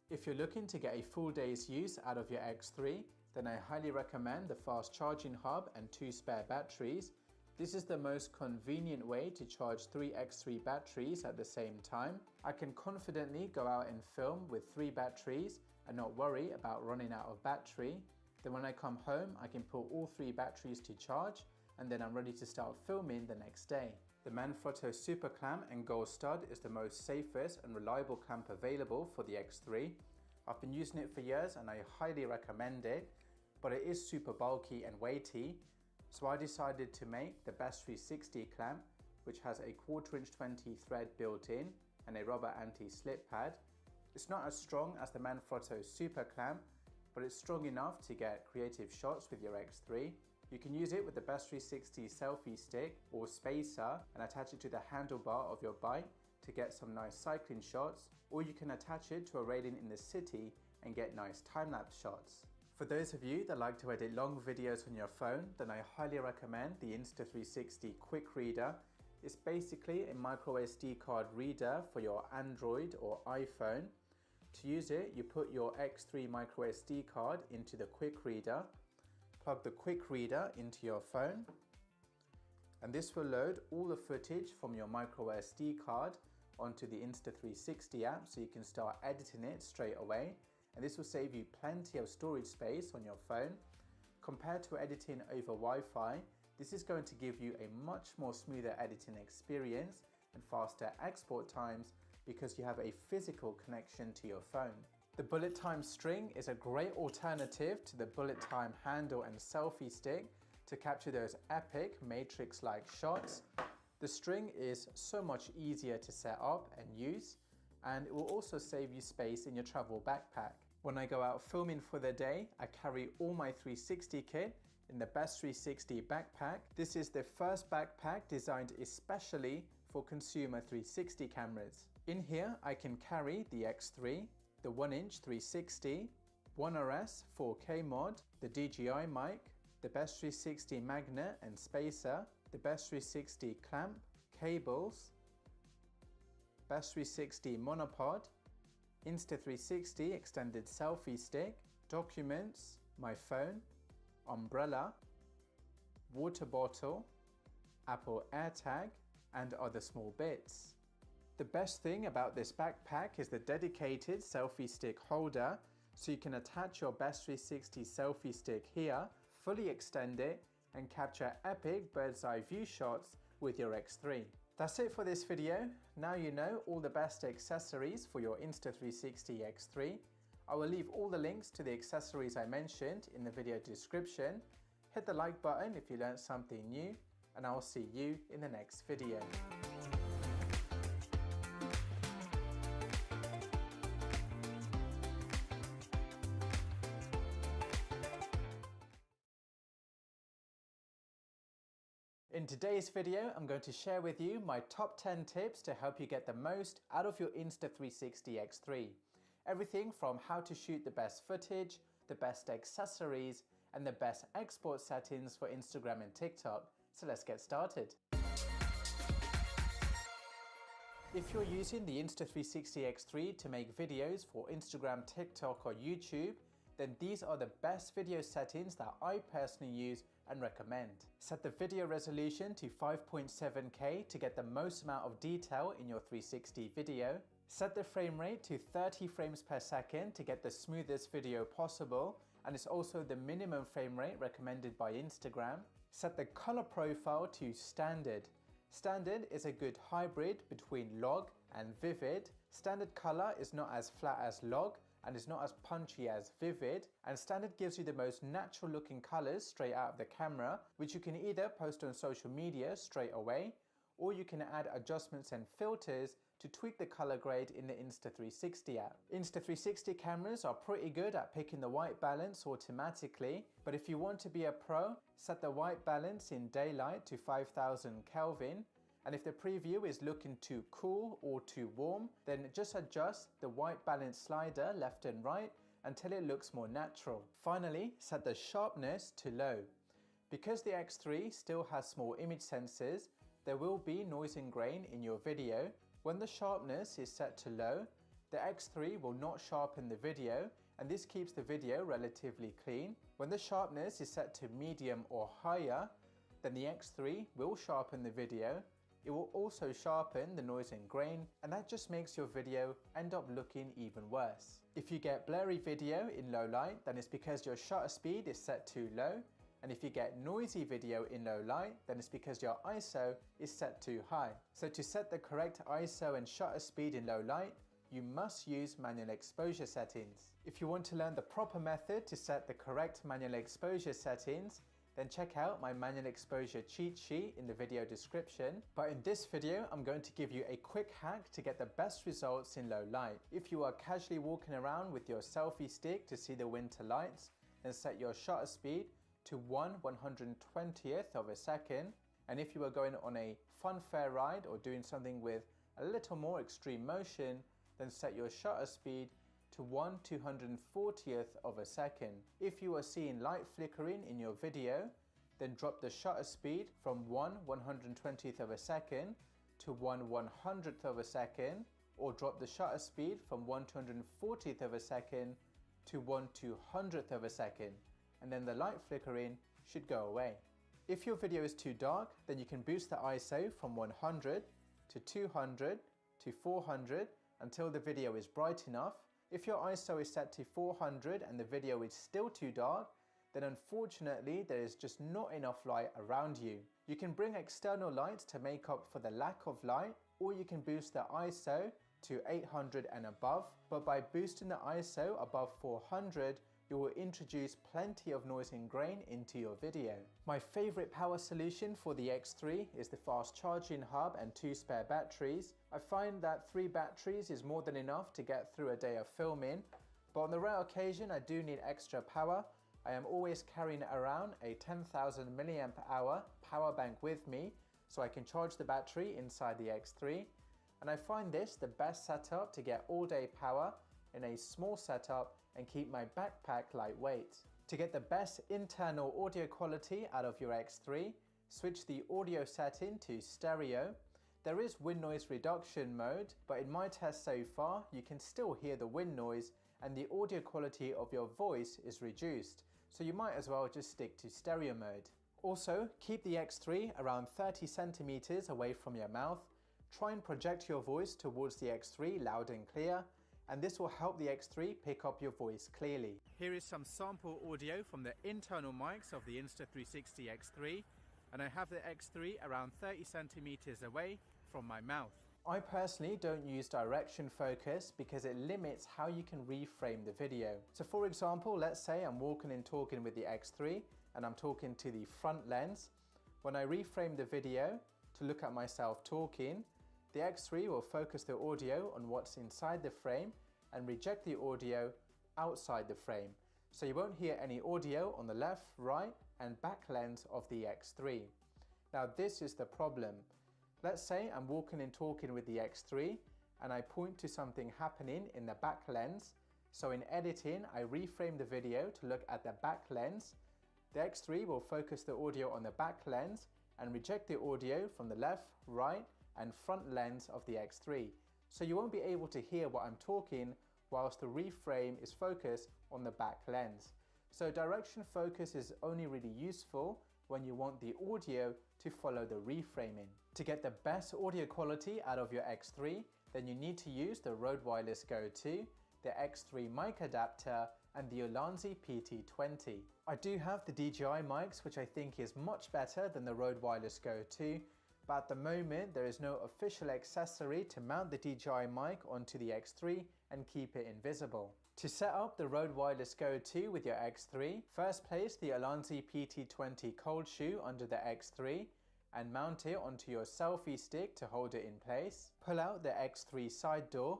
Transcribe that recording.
If you're looking to get a full day's use out of your X3, then I highly recommend the fast charging hub and 2 spare batteries. This is the most convenient way to charge 3 X3 batteries at the same time. I can confidently go out and film with 3 batteries and not worry about running out of battery. Then when I come home, I can put all 3 batteries to charge, and then I'm ready to start filming the next day. The Manfrotto Super Clamp and Gold Stud is the most safest and reliable clamp available for the X3. I've been using it for years and I highly recommend it, but it is super bulky and weighty, so I decided to make the Best 360 clamp, which has a 1/4 inch 20 thread built in and a rubber anti-slip pad. It's not as strong as the Manfrotto Super Clamp, but it's strong enough to get creative shots with your X3. You can use it with the Best 360 selfie stick or spacer and attach it to the handlebar of your bike to get some nice cycling shots, or you can attach it to a railing in the city and get nice time-lapse shots. For those of you that like to edit long videos on your phone, then I highly recommend the Insta360 Quick Reader. It's basically a micro SD card reader for your Android or iPhone. To use it, you put your X3 micro SD card into the Quick Reader, plug the Quick Reader into your phone, and this will load all the footage from your micro SD card onto the Insta360 app, so you can start editing it straight away, and this will save you plenty of storage space on your phone. Compared to editing over Wi-Fi, this is going to give you a much more smoother editing experience and faster export times because you have a physical connection to your phone. The Bullet Time string is a great alternative to the Bullet Time handle and selfie stick to capture those epic matrix-like shots. The string is so much easier to set up and use, and it will also save you space in your travel backpack. When I go out filming for the day, I carry all my 360 kit in the Best 360 backpack. This is the first backpack designed especially for consumer 360 cameras. In here, I can carry the X3, the 1-inch 360, One RS 4K mod, the DJI mic, the Best 360 magnet and spacer, the Best 360 clamp, cables, Best 360 monopod, Insta360 extended selfie stick, documents, my phone, umbrella, water bottle, Apple AirTag, and other small bits. The best thing about this backpack is the dedicated selfie stick holder, so you can attach your Best 360 selfie stick here, fully extend it, and capture epic bird's eye view shots with your X3. That's it for this video. Now you know all the best accessories for your Insta360 X3. I will leave all the links to the accessories I mentioned in the video description. Hit the like button if you learned something new, and I will see you in the next video. In today's video, I'm going to share with you my top 10 tips to help you get the most out of your Insta360 X3. Everything from how to shoot the best footage, the best accessories, and the best export settings for Instagram and TikTok. So let's get started. If you're using the Insta360 X3 to make videos for Instagram, TikTok, or YouTube, then these are the best video settings that I personally use and recommend. Set the video resolution to 5.7K to get the most amount of detail in your 360 video. Set the frame rate to 30 frames per second to get the smoothest video possible, and it's also the minimum frame rate recommended by Instagram. Set the color profile to standard. Standard is a good hybrid between log and vivid. Standard color is not as flat as log and is not as punchy as vivid, and standard gives you the most natural looking colors straight out of the camera, which you can either post on social media straight away, or you can add adjustments and filters to tweak the color grade in the Insta360 app. Insta360 cameras are pretty good at picking the white balance automatically, but if you want to be a pro, set the white balance in daylight to 5000 Kelvin, and if the preview is looking too cool or too warm, then just adjust the white balance slider left and right until it looks more natural. Finally, set the sharpness to low. Because the X3 still has small image sensors, there will be noise and grain in your video. When the sharpness is set to low, The X3 will not sharpen the video, and this keeps the video relatively clean. When the sharpness is set to medium or higher, then the X3 will sharpen the video. It will also sharpen the noise and grain, and that just makes your video end up looking even worse. If you get blurry video in low light, then it's because your shutter speed is set too low, and if you get noisy video in low light, then it's because your ISO is set too high. So to set the correct ISO and shutter speed in low light, you must use manual exposure settings. If you want to learn the proper method to set the correct manual exposure settings, then check out my manual exposure cheat sheet in the video description. But in this video, I'm going to give you a quick hack to get the best results in low light. If you are casually walking around with your selfie stick to see the winter lights, then set your shutter speed to 1/120th of a second. And if you are going on a fun fair ride or doing something with a little more extreme motion, then set your shutter speed to 1/240th of a second. If you are seeing light flickering in your video, then drop the shutter speed from 1/120th of a second to 1/100th of a second, or drop the shutter speed from 1/240th of a second to 1/200th of a second, and then the light flickering should go away. If your video is too dark, then you can boost the ISO from 100 to 200 to 400 until the video is bright enough. If your ISO is set to 400 and the video is still too dark, then unfortunately there is just not enough light around you. You can bring external lights to make up for the lack of light, or you can boost the ISO to 800 and above, but by boosting the ISO above 400, you will introduce plenty of noise and grain into your video. My favorite power solution for the X3 is the fast charging hub and 2 spare batteries. I find that 3 batteries is more than enough to get through a day of filming, but on the rare occasion I do need extra power. I am always carrying around a 10,000 mAh power bank with me, so I can charge the battery inside the X3, and I find this the best setup to get all day power in a small setup and keep my backpack lightweight. To get the best internal audio quality out of your X3, switch the audio setting to stereo. There is wind noise reduction mode, but in my test so far, you can still hear the wind noise and the audio quality of your voice is reduced, so you might as well just stick to stereo mode. Also, keep the X3 around 30 centimeters away from your mouth. Try and project your voice towards the X3 loud and clear, and this will help the X3 pick up your voice clearly. Here is some sample audio from the internal mics of the Insta360 X3, and I have the X3 around 30 centimeters away from my mouth. I personally don't use direction focus because it limits how you can reframe the video. So for example, let's say I'm walking and talking with the X3 and I'm talking to the front lens. When I reframe the video to look at myself talking, the X3 will focus the audio on what's inside the frame and reject the audio outside the frame. So you won't hear any audio on the left, right, and back lens of the X3. Now this is the problem. Let's say I'm walking and talking with the X3 and I point to something happening in the back lens. So in editing, I reframe the video to look at the back lens. The X3 will focus the audio on the back lens and reject the audio from the left, right, and front lens of the X3. So you won't be able to hear what I'm talking whilst the reframe is focused on the back lens. So direction focus is only really useful when you want the audio to follow the reframing. To get the best audio quality out of your X3, then you need to use the Rode Wireless Go 2, the X3 mic adapter, and the Ulanzi PT20. I do have the DJI mics, which I think is much better than the Rode Wireless Go 2, but at the moment there is no official accessory to mount the DJI mic onto the X3 and keep it invisible. To set up the Rode Wireless Go 2 with your X3, first place the Ulanzi PT20 cold shoe under the X3 and mount it onto your selfie stick to hold it in place. Pull out the X3 side door,